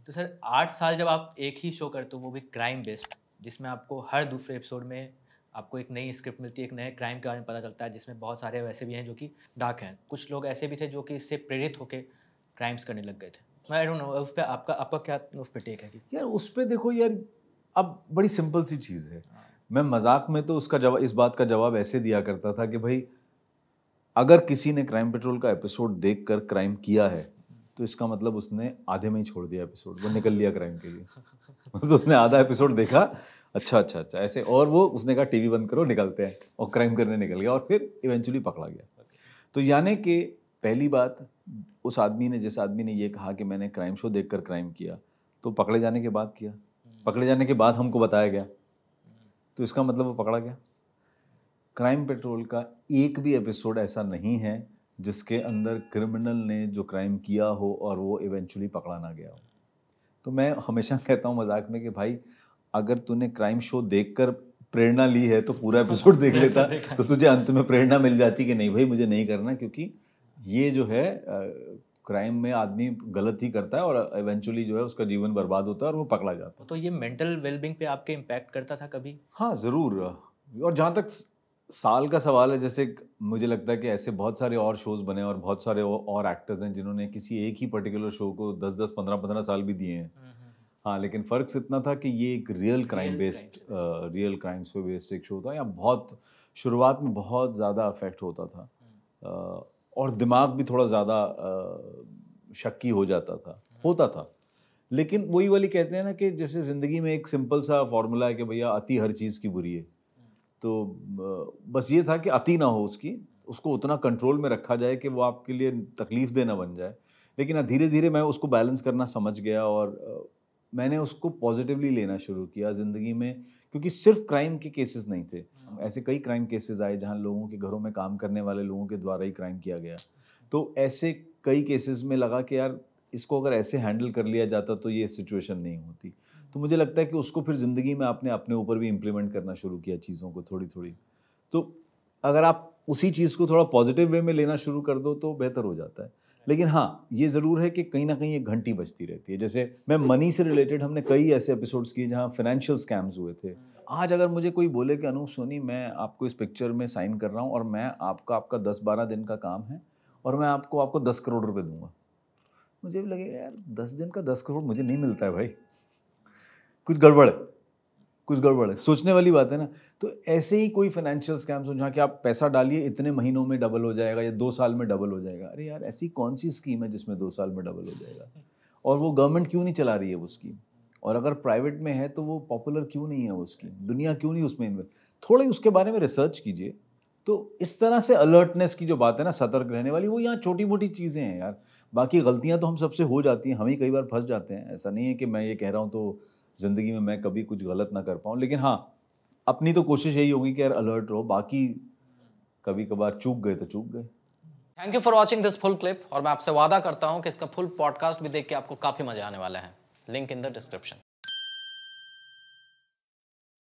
तो सर 8 साल जब आप एक ही शो करते हो वो भी क्राइम बेस्ड, जिसमें आपको हर दूसरे एपिसोड में आपको एक नई स्क्रिप्ट मिलती है, एक नए क्राइम के बारे में पता चलता है, जिसमें बहुत सारे वैसे भी हैं जो कि डार्क हैं। कुछ लोग ऐसे भी थे जो कि इससे प्रेरित होके क्राइम्स करने लग गए थे। मैं आई डोंट नो उस पे आपका आपका क्या उस पे टेक है कि यार उस पे देखो यार, अब बड़ी सिंपल सी चीज़ है। हाँ, मैं मजाक में तो उसका जवाब, इस बात का जवाब ऐसे दिया करता था कि भाई अगर किसी ने क्राइम पेट्रोल का एपिसोड देखकर क्राइम किया है तो इसका मतलब उसने आधे में ही छोड़ दिया एपिसोड, वो निकल लिया क्राइम के लिए। तो उसने आधा एपिसोड देखा, अच्छा अच्छा अच्छा ऐसे, और वो उसने कहा टीवी बंद करो निकलते हैं, और क्राइम करने निकल गया और फिर इवेंचुअली पकड़ा गया। तो यानी कि पहली बात, उस आदमी ने, जिस आदमी ने ये कहा कि मैंने क्राइम शो देखकर क्राइम किया, तो पकड़े जाने के बाद किया, पकड़े जाने के बाद हमको बताया गया, तो इसका मतलब वो पकड़ा गया। क्राइम पेट्रोल का एक भी एपिसोड ऐसा नहीं है जिसके अंदर क्रिमिनल ने जो क्राइम किया हो और वो इवेंचुअली पकड़ा ना गया हो। तो मैं हमेशा कहता हूँ मजाक में कि भाई अगर तूने क्राइम शो देखकर प्रेरणा ली है तो पूरा एपिसोड देख लेता, तो तुझे अंत में प्रेरणा मिल जाती कि नहीं भाई मुझे नहीं करना, क्योंकि ये जो है क्राइम में आदमी गलत ही करता है और इवेंचुअली जो है उसका जीवन बर्बाद होता है और वो पकड़ा जाता है। तो ये मेंटल वेलबींग पे आपके इम्पैक्ट करता था कभी? हाँ ज़रूर। और जहाँ तक साल का सवाल है, जैसे मुझे लगता है कि ऐसे बहुत सारे और शोज़ बने और बहुत सारे और एक्टर्स हैं जिन्होंने किसी एक ही पर्टिकुलर शो को 10-10, 15-15 साल भी दिए हैं। हाँ, लेकिन फ़र्क इतना था कि ये एक real crime based, real crimes पे बेस्ड एक शो था। यहाँ बहुत शुरुआत में बहुत ज़्यादा अफेक्ट होता था, और दिमाग भी थोड़ा ज़्यादा शक्की हो जाता था, होता था। लेकिन वही वाली कहते हैं ना कि जैसे ज़िंदगी में एक सिंपल सा फॉर्मूला है कि भैया अति हर चीज़ की बुरी है। तो बस ये था कि अति ना हो उसकी, उसको उतना कंट्रोल में रखा जाए कि वो आपके लिए तकलीफ दे ना बन जाए। लेकिन धीरे-धीरे मैं उसको बैलेंस करना समझ गया और मैंने उसको पॉज़िटिवली लेना शुरू किया ज़िंदगी में, क्योंकि सिर्फ़ क्राइम के केसेस नहीं थे। ऐसे कई क्राइम केसेस आए जहाँ लोगों के घरों में काम करने वाले लोगों के द्वारा ही क्राइम किया गया। तो ऐसे कई केसेस में लगा कि यार इसको अगर ऐसे हैंडल कर लिया जाता तो ये सिचुएशन नहीं होती। तो मुझे लगता है कि उसको फिर ज़िंदगी में आपने अपने ऊपर भी इम्प्लीमेंट करना शुरू किया चीज़ों को थोड़ी-थोड़ी। तो अगर आप उसी चीज़ को थोड़ा पॉजिटिव वे में लेना शुरू कर दो तो बेहतर हो जाता है। लेकिन हाँ, ये ज़रूर है कि कहीं न कहीं एक घंटी बजती रहती है। जैसे मैं मनी से रिलेटेड हमने कई ऐसे एपिसोड्स किए जहाँ फाइनेंशियल स्कैम्स हुए थे। आज अगर मुझे कोई बोले कि अनूप सोनी मैं आपको इस पिक्चर में साइन कर रहा हूँ और मैं आपका 10-12 दिन का काम है और मैं आपको 10 करोड़ रुपए दूँगा। मुझे भी लगेगा यार 10 दिन का 10 करोड़ मुझे नहीं मिलता है भाई। कुछ गड़बड़ है, कुछ गड़बड़ है। सोचने वाली बात है ना? तो ऐसे ही कोई फाइनेंशियल स्कैम्स हो जहाँ कि आप पैसा डालिए इतने महीनों में डबल हो जाएगा या 2 साल में डबल हो जाएगा। अरे यार ऐसी कौन-सी स्कीम है जिसमें 2 साल में डबल हो जाएगा? और वो गवर्नमेंट क्यों नहीं चला रही है वो स्कीम? और अगर प्राइवेट में है तो वो पॉपुलर क्यों नहीं है वो स्कीम? दुनिया क्यों नहीं उसमें थोड़ी उसके बारे में रिसर्च कीजिए। तो इस तरह से अलर्टनेस की जो बात है ना, सतर्क रहने वाली, वो यहाँ छोटी-मोटी चीज़ें हैं यार। बाकी गलतियाँ तो हम सबसे हो जाती हैं, हम ही कई बार फँस जाते हैं। ऐसा नहीं है कि मैं ये कह रहा हूँ तो ज़िंदगी में मैं कभी कुछ गलत ना कर पाऊँ। लेकिन हाँ, अपनी तो कोशिश यही होगी कि यार अलर्ट रहो, बाकी कभी-कभार चूक गए तो चूक गए। Thank you for watching this full clip और मैं आपसे वादा करता हूं कि इसका फुल पॉडकास्ट भी देख के आपको काफ़ी मजा आने वाला है। Link in the description.